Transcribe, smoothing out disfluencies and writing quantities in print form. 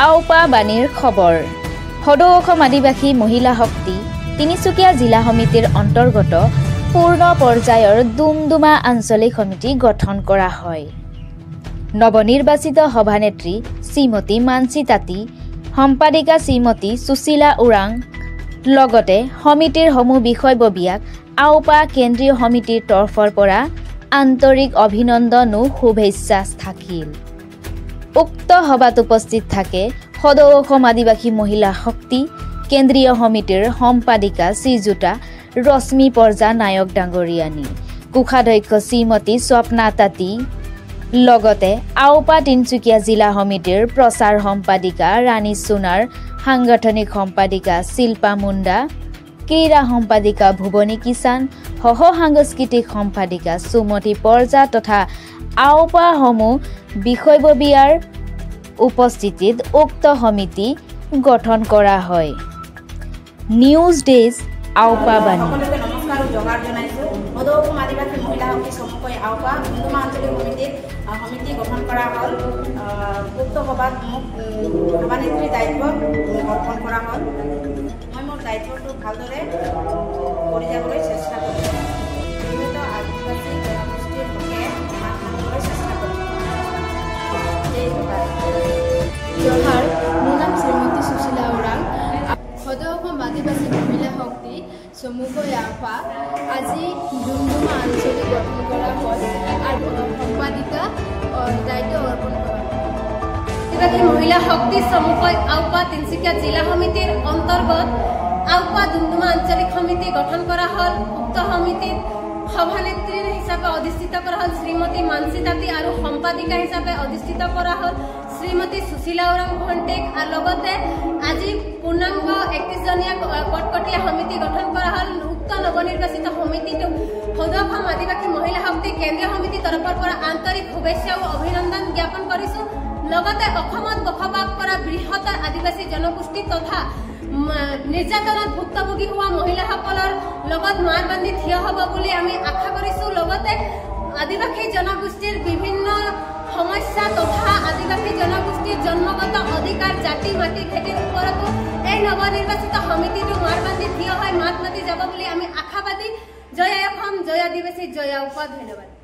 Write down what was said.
আওপা বাণীৰ খবৰ সদৌ অসম আদিবাসী মহিলা শক্তি তিনিচুকীয়া জিলা সমিতিৰ অন্তৰ্গত পূৰ্ণ পৰ্যায়ৰ দুমদুমা আঞ্চলিক সমিতি গঠন কৰা হয়। নৱনিৰ্বাচিত সভানেত্ৰী শ্ৰীমতী মানসী তাঁতী, সম্পাদিকা শ্ৰীমতী সুশীলা ওৰাং লগতে সমিতিৰ সমূহ বিষয়ববীয়াক আওপা কেন্দ্ৰীয় সমিতিৰ তৰফৰ পৰা আন্তৰিক অভিনন্দন ও শুভেচ্ছা থাকিল। উক্ত সভাত উপস্থিত থাকে সদৌ অসম আদিবাসী মহিলা শক্তি কেন্দ্ৰীয় সমিতিৰ সম্পাদিকা শ্ৰীযুতা ৰশ্মি পৰ্জা নায়ক ডাঙৰীয়ানী, কোষাধ্যক্ষ শ্ৰীমতী স্বপ্না তাঁতী, লগতে আওপা তিনিচুকীয়া জিলা সমিতিৰ প্ৰচাৰ সম্পাদিকা ৰাণী সোণাৰ, সাংগঠনিক সম্পাদিকা শিল্পা মুণ্ডা, ক্ৰীড়া সম্পাদিকা ভুৱনী কিষাণ, সহ সাংস্কৃতিক সম্পাদিকা সুমতি পৰ্জা তথা আওপা সমূহ বিষয়ববীয়াৰ উপস্থিতিত উক্ত সমিতি গঠন কৰা হয়। নিউজ ডেস্ক আওপা বাণী। নমস্কাৰ জগাৰ জনাইছোঁ। সদৌ অসম আদিবাসী মহিলা শক্তি চমুকৈ আওপা দুমদুমা আঞ্চলিক সমিতি গঠন কৰা হ'ল। উক্ত সভাত মোক সভানেত্ৰীৰ দায়িত্ব অৰ্পণ কৰা হ'ল। মই মোৰ দায়িত্বটো ভালদৰে কৰি যাবলৈ চেষ্টা কৰিম। বিভিন্ন আদিবাসী জনগোষ্ঠীৰ লোকে মাত মাতিবলৈ চেষ্টা কৰিম। জোহাৰ, মোৰ নাম শ্ৰীমতী সুশীলা ওৰাং। সদৌ অসম আদিবাসী মহিলা শক্তি চমুকৈ আওপা আজি দুমদুমা আঞ্চলিক গঠন কৰা হয় আৰু সম্পাদিকা দায়িত্ব অৰ্পণ কৰা হয়। আদিবাসী মহিলা শক্তি চমুকৈ আওপা তিনিচুকীয়া জিলা সমিতিৰ অন্তৰ্গত আওপা দুমদুমা আঞ্চলিক সমিতি গঠন কৰা হ'ল। উক্ত সমিতিত সভানেত্ৰী হিচাপে অধিষ্ঠিত কৰা হ'ল শ্ৰীমতী মানসী তাঁতী আৰু সম্পাদিকা হিচাপে অধিষ্ঠিত কৰা হ'ল শ্ৰীমতী সুশীলা ওৰাং ভণ্টিক। আৰু লগতে আজি পূৰ্ণাংগ 31জনীয়া কটকটীয়া সমিতি গঠন কৰা হ'ল। উক্ত নৱনিৰ্বাচিত সমিতিটোক সদৌ অসম আদিবাসী মহিলা শক্তি কেন্দ্ৰীয় সমিতিৰ তৰফৰ পৰা আন্তৰিক শুভেচ্ছা আৰু অভিনন্দন জ্ঞাপন কৰিছোঁ। লগতে অসমত বসবাস কৰা বৃহত্তৰ আদিবাসী জনগোষ্ঠী তথা নিৰ্যাতনত ভুক্তভোগী হোৱা মহিলাসকলৰ লগত মাৰ বান্ধি থিয় হ'ব বুলি আমি আশা কৰিছোঁ। লগতে আদিবাসী জনগোষ্ঠীৰ বিভিন্ন সমস্যা তথা আদিবাসী জনগোষ্ঠীৰ জন্মগত অধিকাৰ জাতি মাটি ভেটিৰ ওপৰতো এই নৱনিৰ্বাচিত সমিতিটো মাৰ বান্ধি থিয় হৈ মাত মাতি যাব বুলি আমি আশাবাদী। জয় অসম, জয় আদিবাসী, জয় আওপা। ধন্যবাদ।